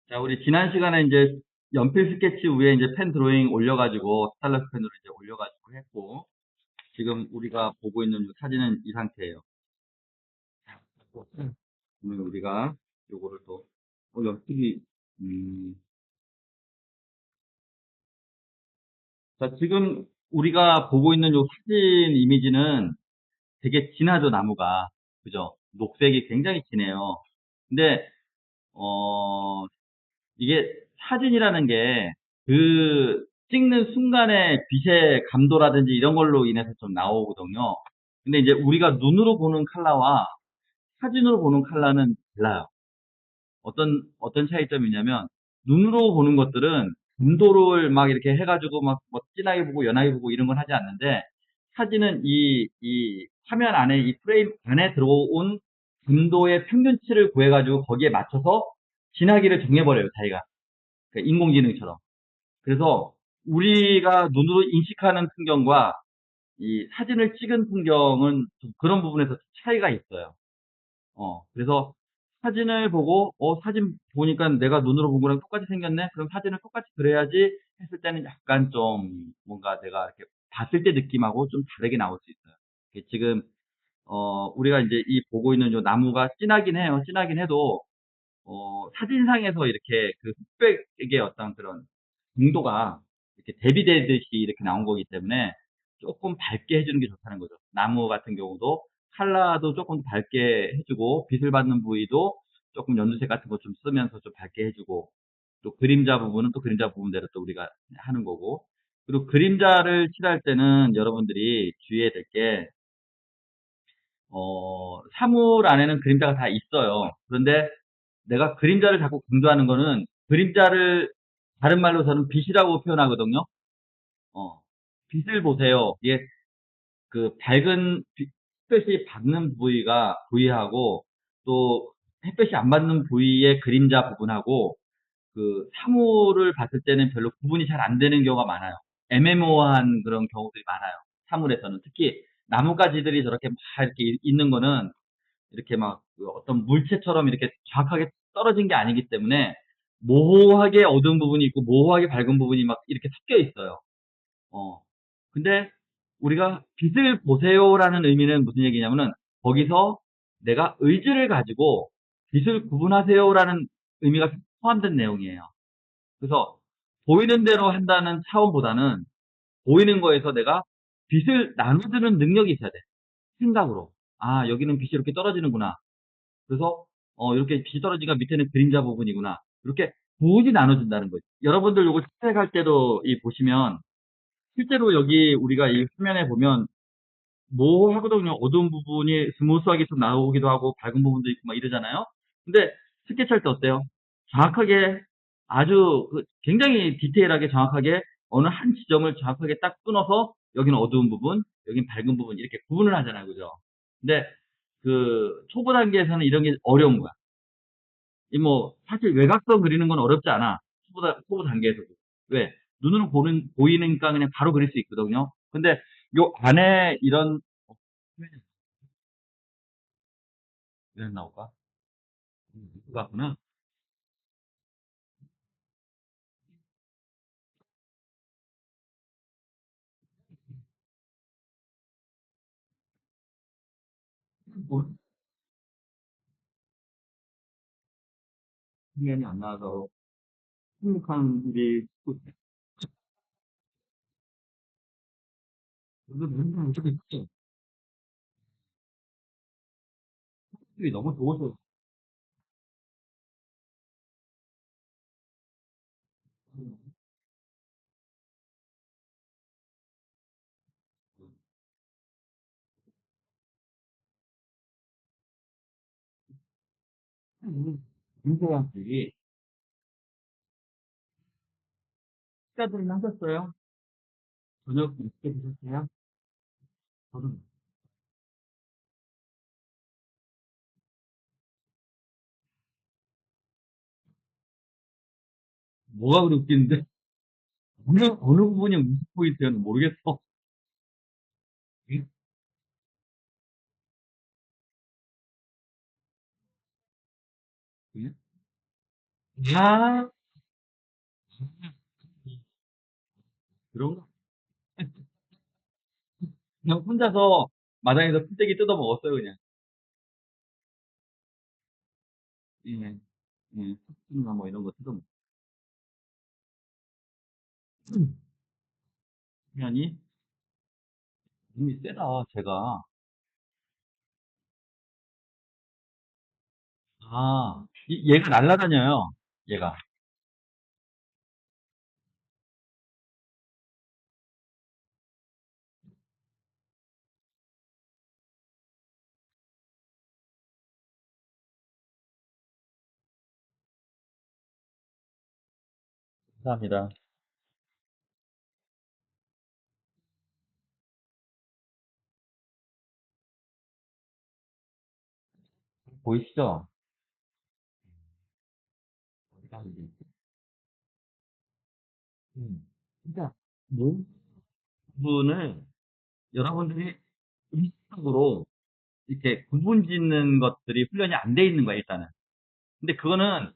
자, 우리 지난 시간에 이제 연필 스케치 위에 이제 펜 드로잉 올려가지고, 스타일러스 펜으로 이제 올려가지고 했고, 지금 우리가 보고 있는 이 사진은 이 상태예요. 그러면 우리가 요거를 또, 연필이, 음, 자, 지금 우리가 보고 있는 요 사진 이미지는 되게 진하죠, 나무가. 그죠? 녹색이 굉장히 진해요. 근데, 어, 이게 사진이라는 게 그 찍는 순간의 빛의 감도라든지 이런 걸로 인해서 좀 나오거든요. 근데 이제 우리가 눈으로 보는 컬러와 사진으로 보는 컬러는 달라요. 어떤 차이점이냐면 눈으로 보는 것들은 감도를 막 이렇게 해가지고 막 뭐 진하게 보고 연하게 보고 이런 건 하지 않는데 사진은 이 화면 안에 이 프레임 안에 들어온 감도의 평균치를 구해가지고 거기에 맞춰서 진하기를 정해버려요, 자기가. 그러니까 인공지능처럼. 그래서 우리가 눈으로 인식하는 풍경과 이 사진을 찍은 풍경은 좀 그런 부분에서 차이가 있어요. 그래서 사진을 보고, 사진 보니까 내가 눈으로 본 거랑 똑같이 생겼네? 그럼 사진을 똑같이 그려야지 했을 때는 약간 좀 뭔가 내가 이렇게 봤을 때 느낌하고 좀 다르게 나올 수 있어요. 지금, 우리가 이제 이 보고 있는 요 나무가 진하긴 해요. 진하긴 해도, 사진상에서 이렇게 그 흑백의 어떤 그런 농도가 이렇게 대비되듯이 이렇게 나온 거기 때문에 조금 밝게 해주는 게 좋다는 거죠. 나무 같은 경우도 칼라도 조금 밝게 해주고 빛을 받는 부위도 조금 연두색 같은 거 좀 쓰면서 좀 밝게 해주고 또 그림자 부분은 또 그림자 부분대로 또 우리가 하는 거고 그리고 그림자를 칠할 때는 여러분들이 주의해야 될 게 사물 안에는 그림자가 다 있어요. 그런데 내가 그림자를 자꾸 강조하는 거는 그림자를 다른 말로 저는 빛이라고 표현하거든요. 어, 빛을 보세요. 이게 그 밝은 햇볕이 받는 부위하고 또 햇볕이 안 받는 부위의 그림자 부분하고 그 사물을 봤을 때는 별로 구분이 잘 안 되는 경우가 많아요. 애매모호한 그런 경우들이 많아요. 사물에서는 특히 나뭇가지들이 저렇게 막 이렇게 있는 거는 이렇게 막그 어떤 물체처럼 이렇게 정확하게 떨어진 게 아니기 때문에 모호하게 어두운 부분이 있고 모호하게 밝은 부분이 막 이렇게 섞여 있어요. 어. 근데 우리가 빛을 보세요라는 의미는 무슨 얘기냐면은 거기서 내가 의지를 가지고 빛을 구분하세요라는 의미가 포함된 내용이에요. 그래서 보이는 대로 한다는 차원보다는 보이는 거에서 내가 빛을 나눠주는 능력이 있어야 돼. 생각으로. 아, 여기는 빛이 이렇게 떨어지는구나. 그래서 이렇게 빛이 떨어지니까 밑에는 그림자 부분이구나. 이렇게 부지 나눠준다는 거죠. 여러분들 요거 채색할 때도 이 보시면 실제로 여기 우리가 이 화면에 보면 모호하거든요. 어두운 부분이 스무스하게 좀 나오기도 하고 밝은 부분도 있고 막 이러잖아요. 근데 스케치할 때 어때요? 정확하게 아주 굉장히 디테일하게 정확하게 어느 한 지점을 정확하게 딱 끊어서 여기는 어두운 부분, 여기는 밝은 부분 이렇게 구분을 하잖아요. 그죠? 근데 그 초보 단계에서는 이런 게 어려운 거야. 이 뭐 사실 외곽선 그리는 건 어렵지 않아. 초보 단계에서도. 왜? 눈으로 보이니까 그냥 바로 그릴 수 있거든요. 근데 요 안에 이런 화면이 왜 나올까? 이거 같구나. 뭐, 화면이 안 나와서 행복한 일이 이거 뭔가 어떻게 있지? 일이 너무 좋아서 김세환 씨이 식사들은 하셨어요? 저녁 늦게 드셨어요? 저는 뭐가 그리 웃기는데 어느 부분이 웃을 포인트였는지 모르겠어. 응? 그냥? 아, 그런가? 그냥 혼자서 마당에서 풀떼기 뜯어 먹었어요, 그냥. 예, 예, 팥이나 뭐 이런 거 뜯어 먹. 면이 힘이 세다, 제가. 아, 얘가 날라다녀요, 얘가. 감사합니다. 보이시죠? 어디가 이게? 그러니까 모든 부분을 여러분들이 의식적으로 이렇게 구분 짓는 것들이 훈련이 안 돼 있는 거야, 일단은. 근데 그거는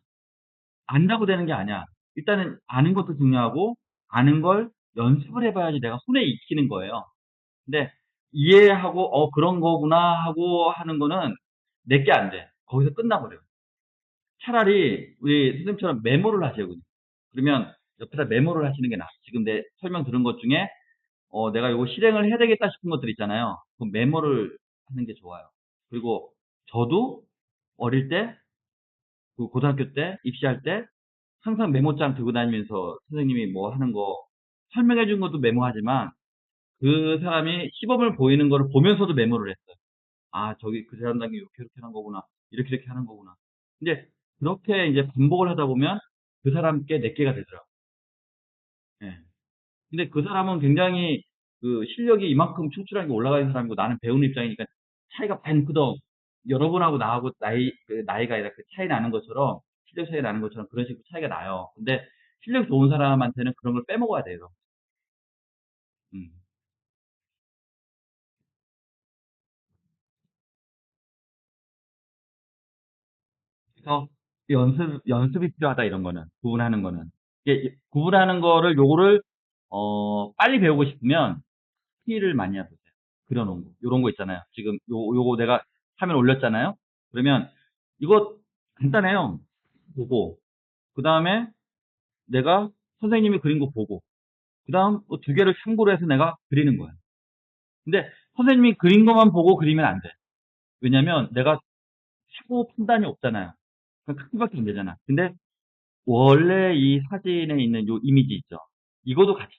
안다고 되는 게 아니야. 일단은 아는 것도 중요하고, 아는 걸 연습을 해봐야지 내가 손에 익히는 거예요. 근데 이해하고, 그런 거구나 하고 하는 거는 내게 안 돼. 거기서 끝나버려요. 차라리 우리 선생님처럼 메모를 하셔요. 그러면 옆에다 메모를 하시는 게 나아. 지금 내 설명 들은 것 중에 내가 이거 실행을 해야 되겠다 싶은 것들 있잖아요. 그 메모를 하는 게 좋아요. 그리고 저도 어릴 때, 그 고등학교 때, 입시할 때 항상 메모장 들고 다니면서 선생님이 뭐 하는 거 설명해 준 것도 메모하지만 그 사람이 시범을 보이는 거를 보면서도 메모를 했어요. 아, 저기 그 사람당이 이렇게 이렇게 하는 거구나. 이렇게 이렇게 하는 거구나. 근데 그렇게 이제 반복을 하다 보면 그 사람께 내게가 되더라고요. 예. 근데 그 사람은 굉장히 그 실력이 이만큼 출중하게 올라가는 사람이고 나는 배우는 입장이니까 차이가 많이 크더 여러분하고 나하고 나이가 아니라 그 차이 나는 것처럼 실력 차이 나는 것처럼 그런 식으로 차이가 나요. 근데 실력 좋은 사람한테는 그런 걸 빼먹어야 돼요. 음. 그래서 연습이 필요하다 이런 거는 구분하는 거는 이게 구분하는 거를 요거를 빨리 배우고 싶으면 티를 많이 해보세요. 그려놓은 거. 요런 거 있잖아요. 지금 요거 내가 화면 올렸잖아요. 그러면 이거 간단해요. 보고. 그 다음에 내가 선생님이 그린 거 보고. 그 다음 두 개를 참고로 해서 내가 그리는 거야. 근데 선생님이 그린 것만 보고 그리면 안 돼. 왜냐면 내가 사고 판단이 없잖아요. 그냥 크기밖에 안 되잖아. 근데 원래 이 사진에 있는 요 이미지 있죠. 이것도 같이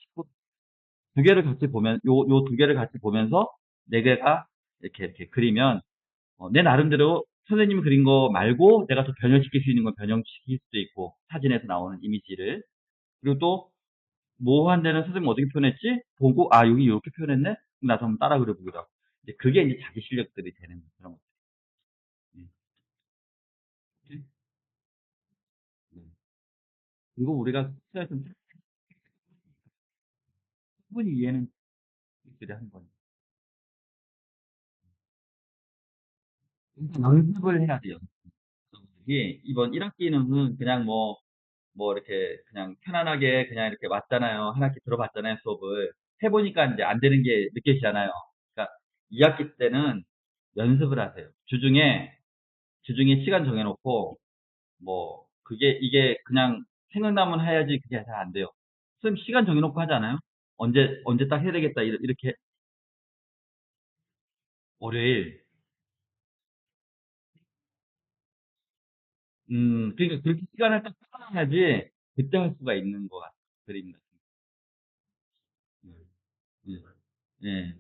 두 개를 같이 보면 요 두 개를 같이 보면서 네 개가 이렇게 그리면 내 나름대로 선생님이 그린 거 말고 내가 더 변형시킬 수 있는 건 변형시킬 수도 있고 사진에서 나오는 이미지를 그리고 또 모호한 데는 선생님 어떻게 표현했지? 보고 아 여기 이렇게 표현했네? 그럼 나도 한번 따라 그려보기도 하고 이제 그게 이제 자기 실력들이 되는 그런 것들. 음. 음. 그리고 우리가 좀 충분히 이해는 있어야 하는 거니까 연습을 해야 돼요. 이게 이번 1학기는 그냥 뭐 이렇게 그냥 편안하게 그냥 이렇게 왔잖아요. 한 학기 들어봤잖아요, 수업을. 해보니까 이제 안 되는 게 느껴지잖아요. 그러니까 2학기 때는 연습을 하세요. 주중에 시간 정해놓고, 이게 그냥 생각나면 해야지 그게 잘 안 돼요. 선생님 시간 정해놓고 하지 않아요? 언제 딱 해야 되겠다, 이렇게. 월요일. 그러니까 그렇게 시간을 딱 잡아야지 그때 할 수가 있는 것 같아요. 그림다. 예, 예,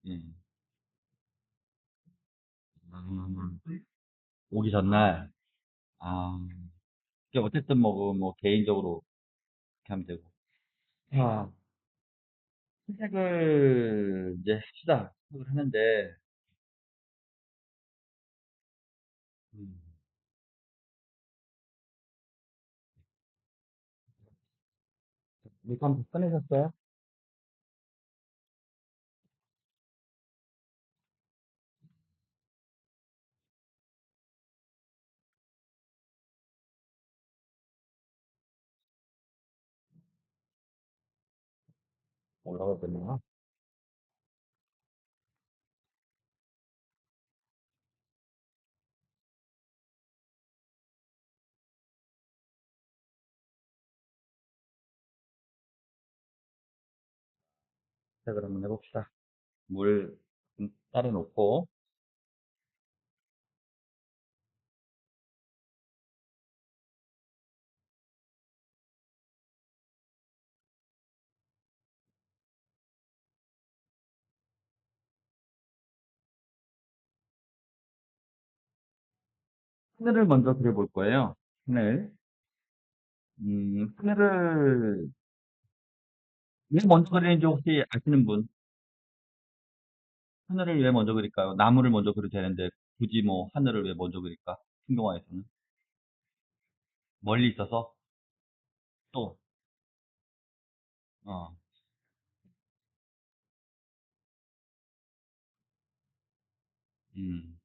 예. 음, 오기 전날. 아, 이게 어쨌든 개인적으로 이렇게 하면 되고. 아, 시작을 이제 합시다. 시작을 하는데, 음, 물감 다 꺼내셨어요? 뭐라고 해야 되나? 자, 그럼 한번 해봅시다. 물 따로 놓고, 하늘을 먼저 그려볼 거예요. 하늘. 하늘을 왜 먼저 그리는지 혹시 아시는 분? 하늘을 왜 먼저 그릴까요? 나무를 먼저 그려도 되는데, 굳이 뭐, 하늘을 왜 먼저 그릴까? 신경화에서는. 멀리 있어서, 또, 어, 음,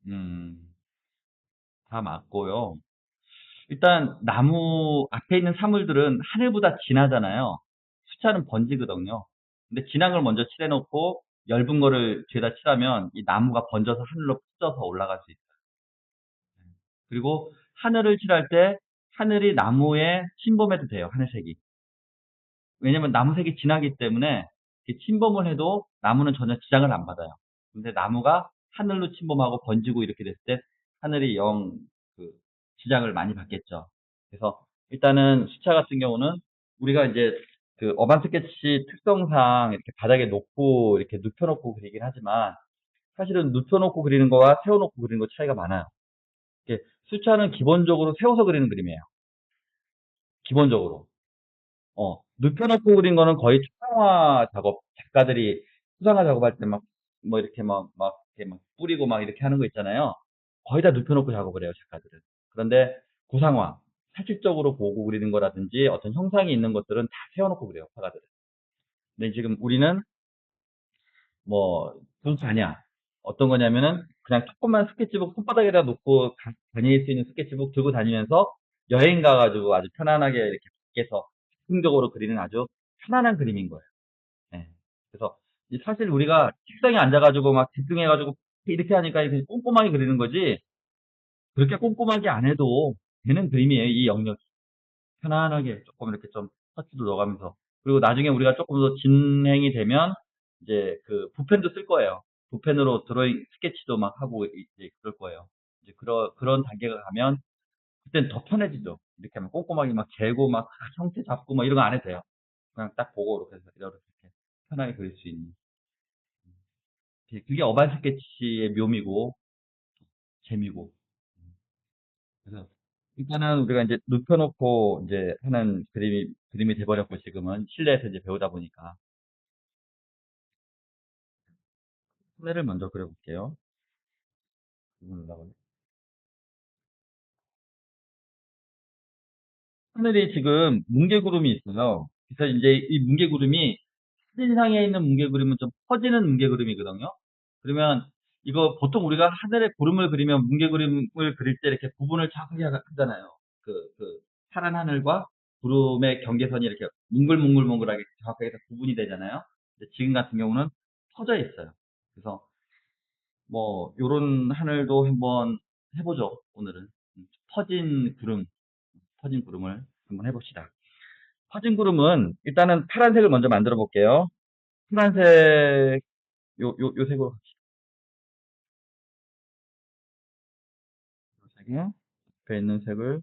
음, 다 맞고요. 일단 나무 앞에 있는 사물들은 하늘보다 진하잖아요. 수차는 번지거든요. 근데 진한 걸 먼저 칠해놓고 엷은 거를 뒤에다 칠하면 이 나무가 번져서 하늘로 퍼져서 올라갈 수 있어요. 그리고 하늘을 칠할 때 하늘이 나무에 침범해도 돼요. 하늘색이. 왜냐면 나무색이 진하기 때문에 이렇게 침범을 해도 나무는 전혀 지장을 안 받아요. 근데 나무가 하늘로 침범하고 번지고 이렇게 됐을 때 하늘이 영 그 지장을 많이 받겠죠. 그래서 일단은 수차 같은 경우는 우리가 이제 그 어반 스케치 특성상 이렇게 바닥에 놓고 이렇게 눕혀놓고 그리긴 하지만 사실은 눕혀놓고 그리는 거와 세워놓고 그리는 거 차이가 많아요. 이게 수차는 기본적으로 세워서 그리는 그림이에요. 기본적으로. 눕혀놓고 그린 거는 거의 초상화 작업, 작가들이 수상화 작업할 때 막, 뭐 이렇게 이렇게 막 뿌리고 막 이렇게 하는 거 있잖아요. 거의 다 눕혀놓고 작업을 해요, 작가들은. 그런데 구상화, 사실적으로 보고 그리는 거라든지 어떤 형상이 있는 것들은 다 세워놓고 그래요, 화가들은. 근데 지금 우리는 뭐, 그렇지 않냐. 어떤 거냐면은 그냥 조그만 스케치북 손바닥에다 놓고 다닐 수 있는 스케치북 들고 다니면서 여행 가가지고 아주 편안하게 이렇게 밖에서 즉흥적으로 그리는 아주 편안한 그림인 거예요. 예. 그래서 사실 우리가 책상에 앉아가지고 막 집중해가지고 이렇게 하니까 이렇게 꼼꼼하게 그리는 거지 그렇게 꼼꼼하게 안 해도 되는 그림이에요. 이 영역이. 편안하게 조금 이렇게 좀 터치도 넣어가면서. 그리고 나중에 우리가 조금 더 진행이 되면 이제 그 붓펜도 쓸 거예요. 붓펜으로 드로잉, 스케치도 막 하고 이제 그럴 거예요. 이제 그런 단계가 가면 그땐 더 편해지죠. 이렇게 하면 꼼꼼하게 막 재고 막 형태 잡고 막 이런 거 안 해도 돼요. 그냥 딱 보고 이렇게 해서 이렇게 편하게 그릴 수 있는. 그게 어반 스케치의 묘미고 재미고. 그래서 일단은 우리가 이제 눕혀놓고 이제 하는 그림이 돼버렸고 지금은 실내에서 이제 배우다 보니까 하늘을 먼저 그려볼게요. 하늘이 지금 뭉게구름이 있어요. 그래서 이제 이 뭉게구름이 사진상에 있는 뭉게구름은 좀 퍼지는 뭉게구름이거든요. 그러면 이거 보통 우리가 하늘에 구름을 그리면 뭉게구름을 그릴 때 이렇게 구분을 정확하게 하잖아요. 파란 하늘과 구름의 경계선이 이렇게 뭉글뭉글뭉글하게 정확하게 다 구분이 되잖아요. 근데 지금 같은 경우는 퍼져 있어요. 그래서 뭐 요런 하늘도 한번 해보죠. 오늘은 퍼진 구름, 퍼진 구름을 한번 해봅시다. 퍼진 구름은 일단은 파란색을 먼저 만들어 볼게요. 파란색 요 색으로 요 색에 옆에 있는 색을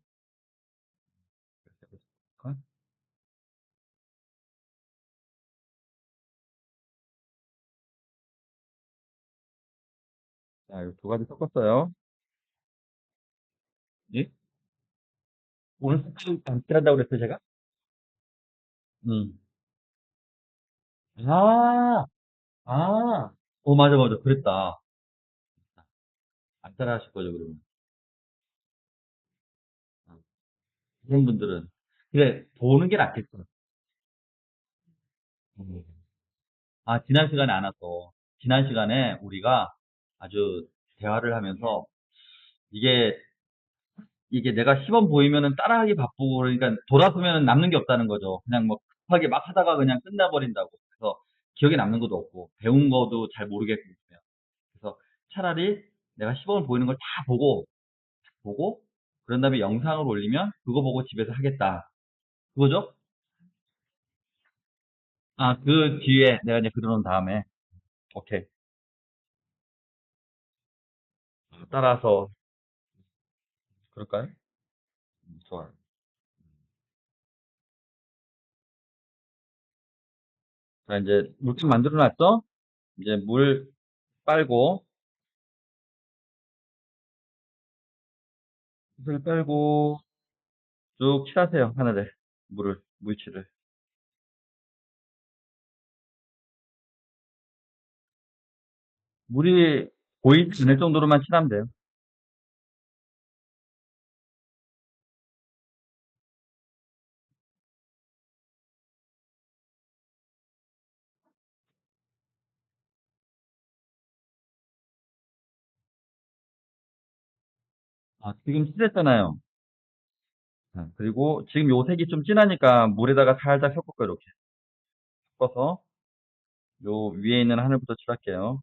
자, 요 두 가지 섞었어요. 예? 오늘 색깔 안 칠한다고 그랬어요, 제가? 음. 아, 아. 맞아, 맞아. 그랬다. 안 따라 하실 거죠, 그러면. 아, 그런 분들은. 그래, 보는 게 낫겠어. 음. 지난 시간에 안 왔어. 지난 시간에 우리가 아주 대화를 하면서 이게 이게 내가 시범 보이면은 따라하기 바쁘고 그러니까 돌아서면 남는 게 없다는 거죠. 그냥 뭐 급하게 막 하다가 그냥 끝나버린다고. 그래서 기억에 남는 것도 없고 배운 것도 잘 모르겠고 그래요. 그래서 차라리 내가 시범을 보이는 걸 다 보고 그런 다음에 영상을 올리면 그거 보고 집에서 하겠다. 그거죠? 아, 그 뒤에 내가 이제 그려놓은 다음에 오케이. 따라서 그럴까요? 좋아요. 자, 이제 물통 만들어 놨죠? 이제 물 빨고 물 빨고 쭉 칠하세요. 하늘에 물칠을. 물이 보이지 않을 정도로만 칠하면 돼요. 아, 지금 칠했잖아요. 그리고 지금 요 색이 좀 진하니까 물에다가 살짝 섞을 거예요. 이렇게 섞어서 요 위에 있는 하늘부터 칠할게요.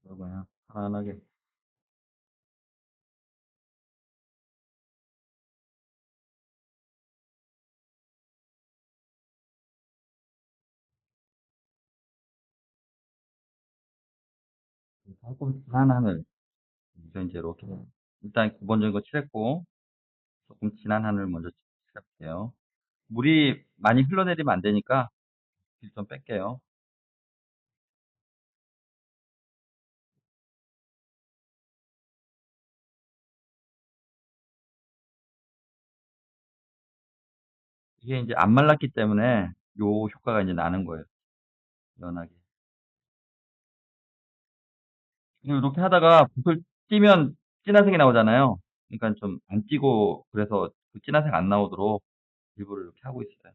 그러고요. 편안하게. 조금 진한 하늘. 그래서 이제 이렇게 일단 기본적인 거 칠했고 조금 진한 하늘 먼저 칠할게요. 물이 많이 흘러내리면 안 되니까 길 좀 뺄게요. 이게 이제 안 말랐기 때문에 요 효과가 이제 나는 거예요. 연하게. 이렇게 하다가 붓을 찌면 진한 색이 나오잖아요. 그러니까 좀 안 찌고 그래서 그 진한 색 안 나오도록 일부러 이렇게 하고 있어요.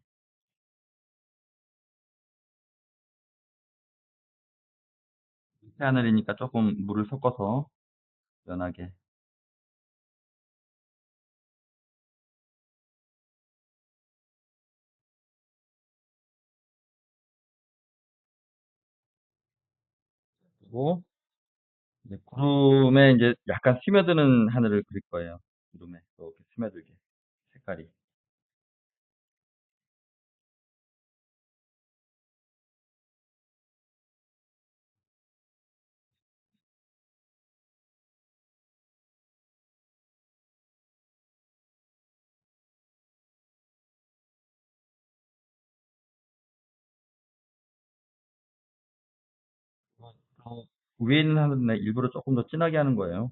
새하늘이니까 조금 물을 섞어서 연하게. 그리고 이제 구름에 이제 약간 스며드는 하늘을 그릴 거예요. 구름에 이렇게 스며들게 색깔이. 어, 위에 있는 하늘은 일부러 조금 더 진하게 하는 거예요.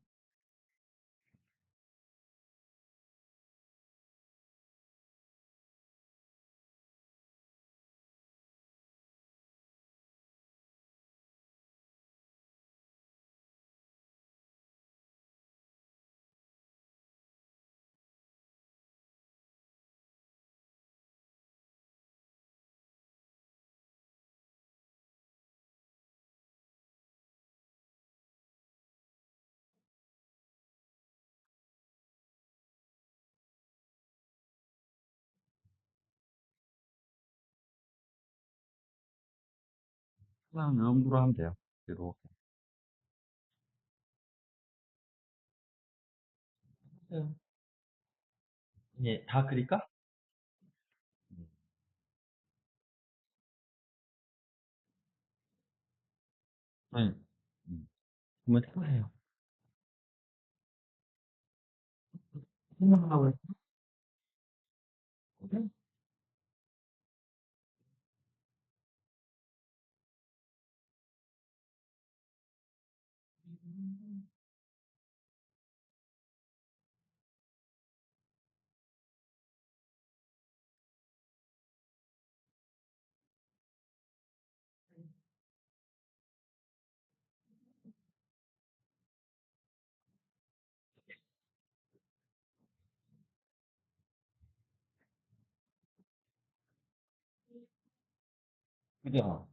그냥 이 정도로 하면 돼요. 이렇게. 네. 예, 다 그릴까? 음. 네. 음. 한번 해보세요. 생각하고 있어? 그죠?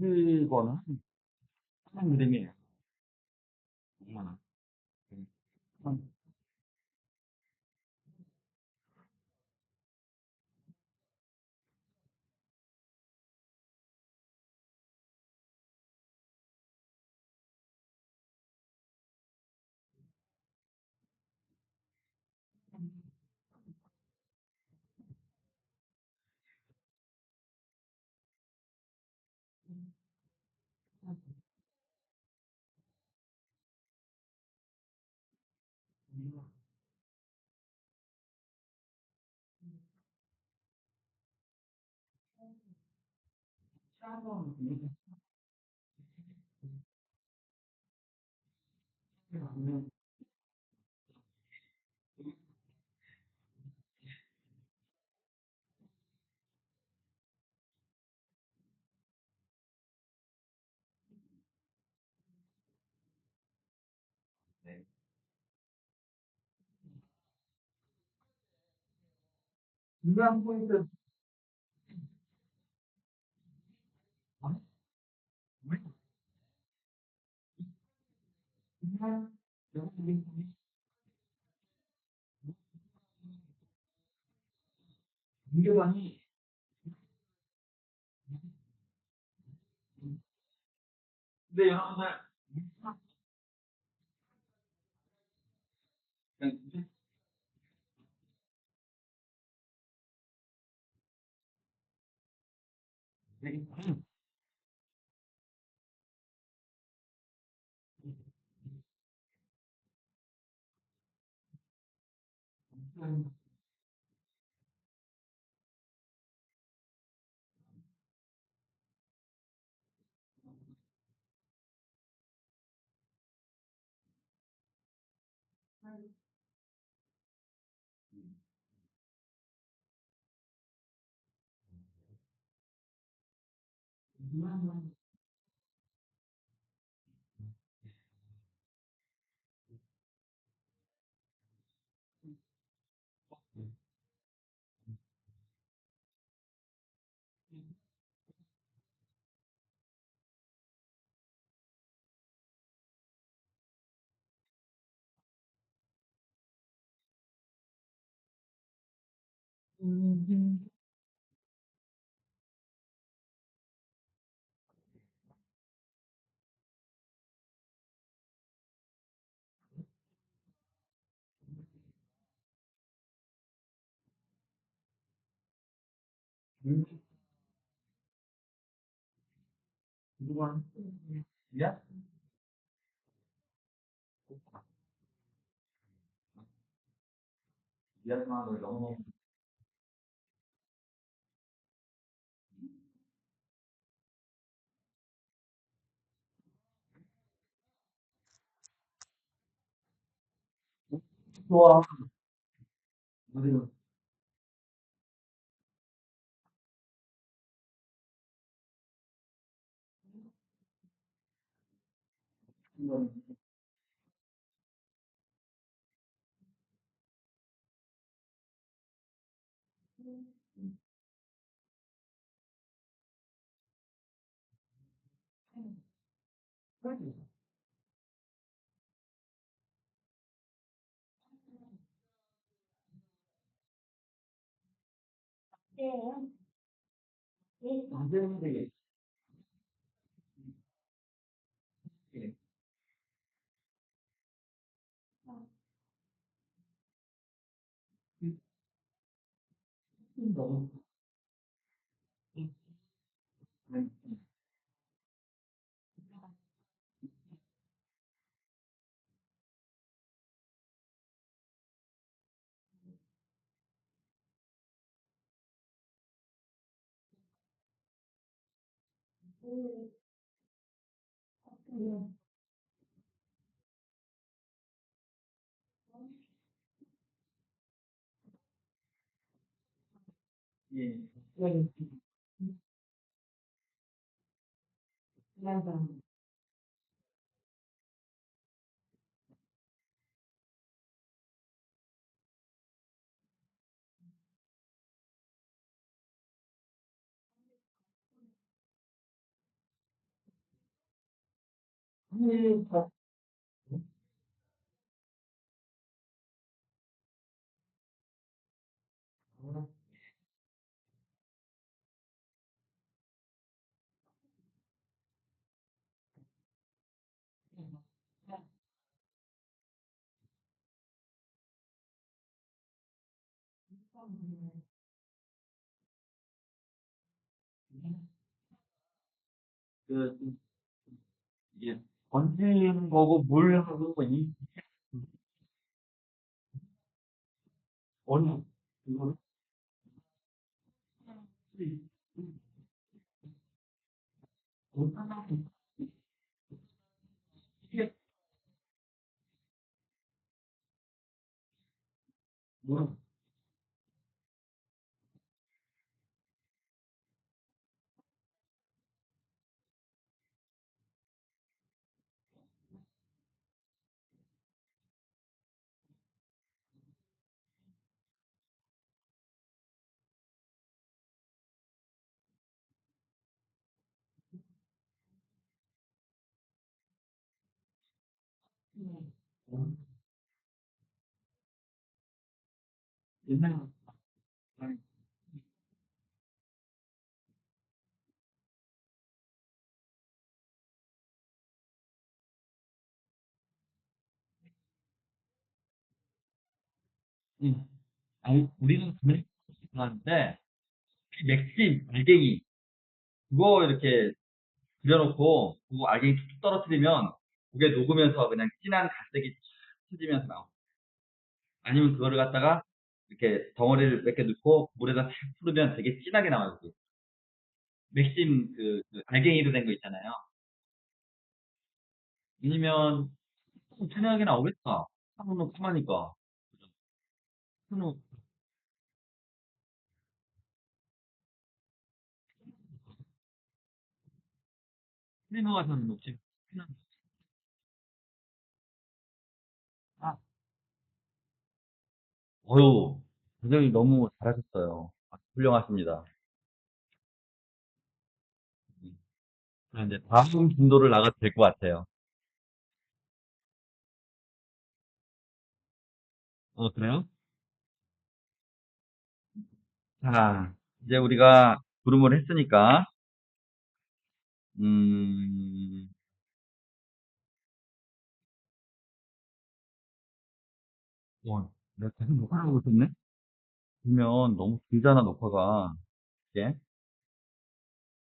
이거는 한 그림이에요. 정말. 네. 중요한 포인트, 공교관이 근데 여러분들 그냥 되게 공교관. 야? 미안하다, 너무 좋아. 그리고 만들면 되겠지. 너무. 예. 그, 이게 던지는 거고 물하고 이 어느 이거를 이게 물. 옛날 음. 아니, 우리는 그렇게 하는데 맥심 알갱이 그거 이렇게 들여놓고 그거 알갱이 툭툭 떨어뜨리면 그게 녹으면서 그냥 진한 갈색이 촥 쳐지면서 나와. 아니면 그거를 갖다가 이렇게 덩어리를 몇 개 넣고 물에다 탁 풀으면 되게 진하게 나와요. 그게. 맥심 그 알갱이로 된 거 있잖아요. 아니면 좀 진하게 나오겠다. 한번 가만히니까. 한우 크리머가 저는 녹지. 아, 어유, 굉장히 너무 잘하셨어요. 아, 훌륭하십니다. 그럼 이제 다음 진도를 나가도 될 것 같아요. 그래요? 자, 이제 우리가 구름을 했으니까, 음, 내가 계속 녹화를 하고 있었네? 그러면 너무 길잖아, 녹화가. 이게.